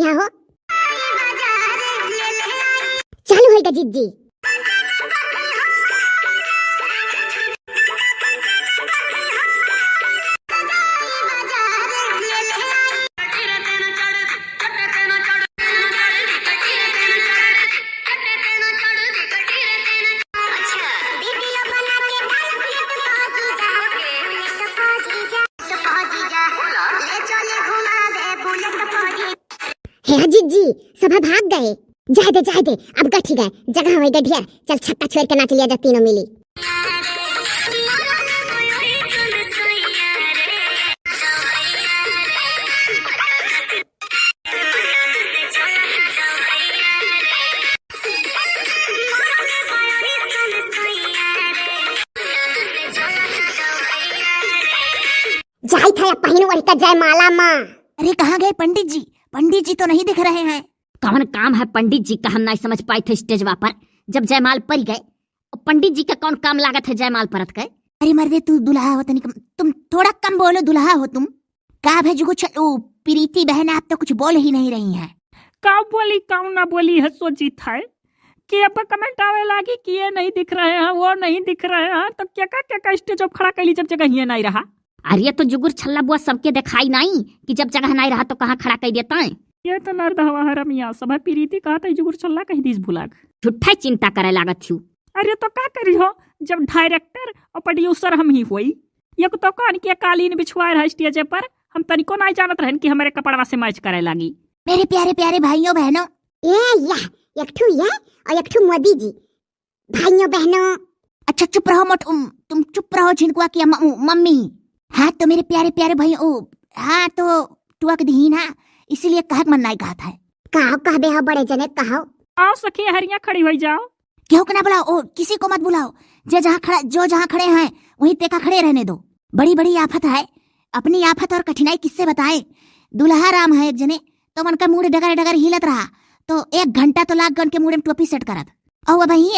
यहाँ हो। चालू होगा जिज्जी। है जिज्जी, सब भाग गए। जाए दे अब गठी गए, जगह हो गई ढेर। चल छक्का छोड़ के नाच लिया जा, तीनों मिली। जाई था पहिन वही का जय माला माँ। अरे कहाँ गए पंडित जी? पंडित जी तो नहीं दिख रहे हैं। कौन काम है पंडित जी का, हम नहीं समझ पाए थे स्टेजवा पर जब जयमाल पर गए। पंडित जी का कौन काम लागत है जयमाल परत गए। अरे मर्दे तू दुल्हा हो तुम थोड़ा कम बोलो, दुल्हा हो तुम। का भेजू कुछ प्रीति बहन, आप तो कुछ बोल ही नहीं रही हैं। का बोली काऊ ना बोली है सोची था कि अब कमेंट आवे लागी कि ये नहीं दिख रहे हैं, वो नहीं दिख रहे हैं, तो क्या स्टेज पर खड़ा कैली जब जगह ये नहीं रहा। अरे तो जुगुर छल्ला बुआ सबके दिखाई नहीं कि जब जगह नहीं रहा तो कहाँ खड़ा कर देता है। ये तो नर्द हवा है रमिया, सब प्रीति कहा था जुगुर छल्ला कहीं दिस भुलाग। झूठा चिंता करे लागत थी। अरे तो का करी हो, जब डायरेक्टर और प्रोड्यूसर हम ही हुई। ये तो कहन कि कालीन बिछुआ रहा स्टेज पर, हम तनिको नहीं जानत रहन कि हमारे कपड़वा से मैच करे लागी। मेरे प्यारे प्यारे भाइयों बहनों, एक ठू ये और एक ठू मोदी जी। भाइयों बहनों, अच्छा चुप रहो मोट, तुम चुप रहो झिनकुआ की मम्मी। हाँ तो मेरे प्यारे प्यारे भाइयों, हाँ तो टुअक दी ना, इसीलिए कहा मन नहीं कहा था। कहो कहबे हो बड़े जने कहो। आओ सखी हरिया खड़ी हो जाओ। क्यों ना बुलाओ, किसी को मत बुलाओ। जो जहाँ खड़े हैं वहीं तेका खड़े रहने दो। बड़ी बड़ी आफत है, अपनी आफत और कठिनाई किससे बताए। दुल्हा राम है एक जने, तो उनका मुड़ डगर डगर हिलत रहा, तो 1 घंटा तो लाग गए उनके मुड़ में टोपी सेट करत। और वही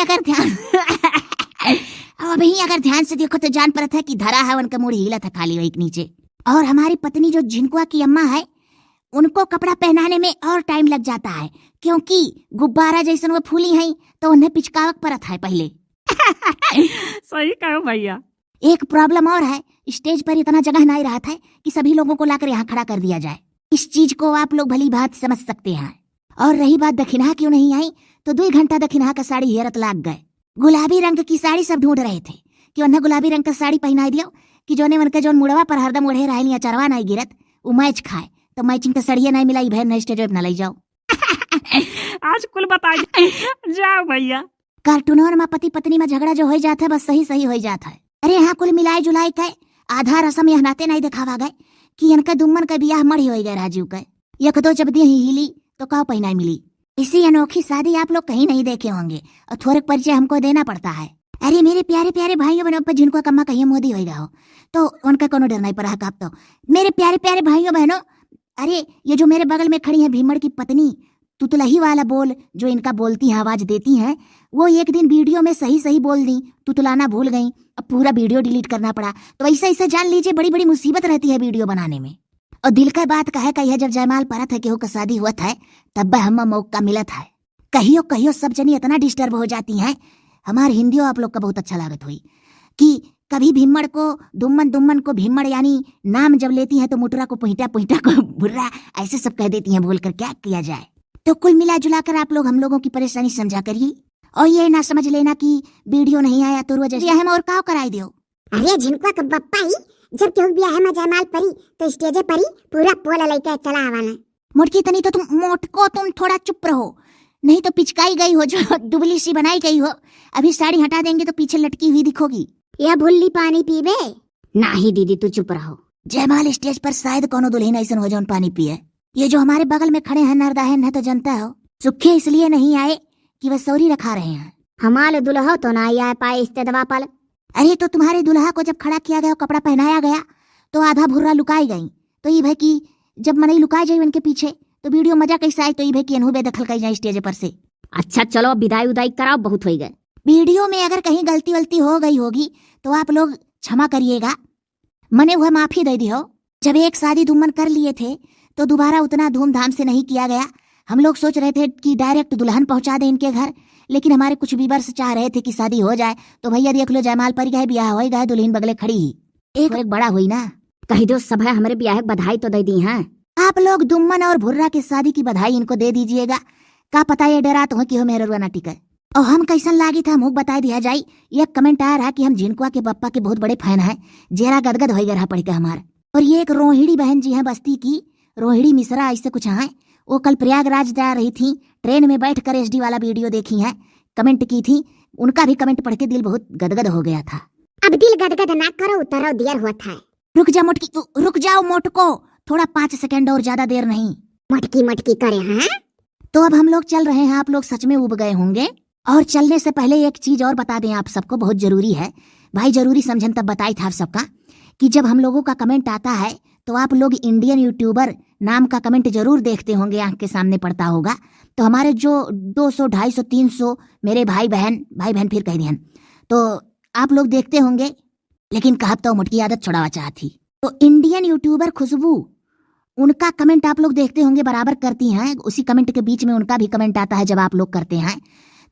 अगर ध्यान से देखो तो जान पड़ता है कि धरा है उनका मुड़ हिलत है खाली वही नीचे। और हमारी पत्नी जो झिनकुआ की अम्मा है, उनको कपड़ा पहनाने में और टाइम लग जाता है, क्योंकि गुब्बारा जैसन वो फूली हैं तो उन्हें पिचकावक परत है पहले। सही कहो भैया। एक प्रॉब्लम और है, स्टेज पर इतना जगह नहीं रहा था कि सभी लोगों को लाकर यहाँ खड़ा कर दिया जाए। इस चीज को आप लोग भली बात समझ सकते हैं। और रही बात दक्षिणा क्यों नहीं आई, तो 2 घंटा दक्षिणा का साड़ी हेरत लाग गए। गुलाबी रंग की साड़ी सब ढूंढ रहे थे कि उन्हें गुलाबी रंग का साड़ी पहना दियो कि जोने मन के जोन मुड़वा पर हरदम उड़े रहे चरवा नहीं गिरत, वो मैच खाए। तो मैचिंग का सड़िया नहीं मिला, बहन नहीं स्टेज पे ले जाओ। आज कुल बता जाओ भैया। कार्टूनों में पति पत्नी में झगड़ा जो हो जाता है, बस सही हो जाता है। अरे यहाँ कुल मिलाई जुलाई के आधा रसम यह नाते नहीं दिखावा गए कि इनका दुम्मन का बियाह मड़ी हो गए राजीव का। यह दो जब दी हिली तो कहा पहनाई मिली। इसी अनोखी शादी आप लोग कहीं नहीं देखे होंगे और थोड़े परिचय हमको देना पड़ता है। अरे मेरे प्यारे प्यारे भाइयों बहनों पर जिनको कम्मा कहीं मोदी होगा हो तो उनका कोनो डर नहीं पड़ा। आप तो मेरे प्यारे प्यारे भाइयों बहनों, अरे ये जो मेरे बगल में खड़ी है भीमड़ की पत्नी, तुतलही वाला बोल जो इनका बोलती है, आवाज देती हैं, वो एक दिन वीडियो में सही बोल दी, तुतलाना भूल गई, अब पूरा वीडियो डिलीट करना पड़ा। तो ऐसे जान लीजिए बड़ी बड़ी मुसीबत रहती है वीडियो बनाने में। और दिल का बात कहे जब जयमाल परत है केहू का शादी हुआ था तब हम मौका मिला था। कहियो सब जनी इतना डिस्टर्ब हो जाती हैं। हमारे हिंदियों आप लोग का बहुत अच्छा लागत हुई कि कभी भीमड़ को दुम्मन को भीमड़ यानी नाम जब लेती हैं तो मुटरा को पुहिटा को बुर्रा ऐसे सब कह देती हैं। बोलकर क्या किया जाए। तो कुल मिला जुला कर आप लोग हम लोगों की परेशानी समझा करिए और ये ना समझ लेना कि वीडियो नहीं आया तो रोज हम और काव कराई दियो। अरे झिनकुआ का बप्पा ही जब केहू बियाह में जयमाल परी तो स्टेज परी पूरा पोला लेके चला आवाना। मोटकी तनी तो तुम थोड़ा चुप रहो, नहीं तो पिचकाई गई हो जो दुबली सी बनाई गई हो। अभी साड़ी हटा देंगे तो पीछे लटकी हुई दिखोगी। या भुल्ली पानी पीबे? नहीं दीदी तू चुप रहो। जयमाल स्टेज पर शायद कोनो दुल्हन ऐसा हो जाऊन पानी पिए। ये जो हमारे बगल में खड़े हैं नरदाहन है तो जनता हो सुखे इसलिए नहीं आए कि वह सौरी रखा रहे हैं। हमारे दुल्हा तो ना आया पाए स्टेजवा पर। अरे तो तुम्हारे दुल्हा को जब खड़ा किया गया, कपड़ा पहनाया गया तो आधा भुर्रा लुकाई गई। तो ये भाई की जब मनई लुकाई जाए उनके पीछे तो वीडियो मजा कैसे आई। तो ये भाई की अनहु बेदखल कर जाए स्टेज पर से। अच्छा चलो विदाई उदाई कराओ, बहुत हो गए। वीडियो में अगर कहीं गलती वलती हो गई होगी तो आप लोग क्षमा करिएगा, मने हुए माफी दे दियो। जब एक शादी दुम्मन कर लिए थे तो दोबारा उतना धूमधाम से नहीं किया गया। हम लोग सोच रहे थे कि डायरेक्ट दुल्हन पहुंचा दें इनके घर, लेकिन हमारे कुछ व्यूअर्स चाह रहे थे कि शादी हो जाए। तो भैया देख लो, जयमाल पर गए, ब्याह हो गए, दुल्हन बगले खड़ी ही एक बड़ा हुई ना। कही दो सब है हमारे ब्याह की बधाई तो दे दी हैं। आप लोग दुम्मन और भुर्रा की शादी की बधाई इनको दे दीजिएगा। का पता ये डरा तो हो कि हो मेरे रुआ ना टिके। और हम कैसन लागी था मुख बता दिया जाए। ये कमेंट आ रहा कि हम झिनकुआ के पप्पा के बहुत बड़े फैन हैं। जेरा गदगद हो गया पड़ के हमार। और ये एक रोहिणी बहन जी हैं बस्ती की, रोहिणी मिश्रा ऐसे कुछ हैं। वो कल प्रयागराज जा रही थी, ट्रेन में बैठ कर HD वाला वीडियो देखी है, कमेंट की थी। उनका भी कमेंट पढ़ के दिल बहुत गदगद हो गया था। अब दिल गदगद ना करो, उतरो देर होता है। रुक जा मोटकी, रुक जाओ मोटको, थोड़ा 5 सेकंड और ज्यादा देर नहीं। मटकी मटकी करे हैं। तो अब हम लोग चल रहे हैं, आप लोग सच में उब गए होंगे। और चलने से पहले एक चीज और बता दें आप सबको, बहुत जरूरी है भाई, जरूरी समझन तब बताई था आप सबका कि जब हम लोगों का कमेंट आता है तो आप लोग इंडियन यूट्यूबर नाम का कमेंट जरूर देखते होंगे, आंख के सामने पड़ता होगा। तो हमारे जो 200, 250, 300 मेरे भाई बहन फिर कह दिया, तो आप लोग देखते होंगे, लेकिन कहब तो मोटकी आदत छुड़ावा चाहती। तो इंडियन यूट्यूबर खुशबू, उनका कमेंट आप लोग देखते होंगे, बराबर करती हैं। उसी कमेंट के बीच में उनका भी कमेंट आता है जब आप लोग करते हैं।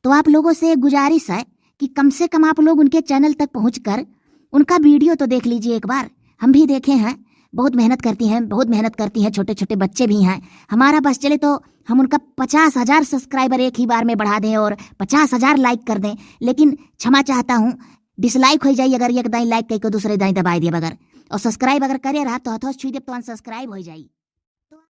तो आप लोगों से एक गुजारिश है कि कम से कम आप लोग उनके चैनल तक पहुंचकर उनका वीडियो तो देख लीजिए एक बार। हम भी देखे हैं, बहुत मेहनत करती हैं, छोटे छोटे बच्चे भी हैं। हमारा बस चले तो हम उनका 50,000 सब्सक्राइबर एक ही बार में बढ़ा दें और 50,000 लाइक कर दें। लेकिन क्षमा चाहता हूँ, डिसलाइक हो जाए अगर एक दाई लाइक कई को दूसरे दाई दबाई दिए बगैर, और सब्सक्राइब अगर करे रहा तो हथौस छुई दे तो अनसब्सक्राइब हो जाए।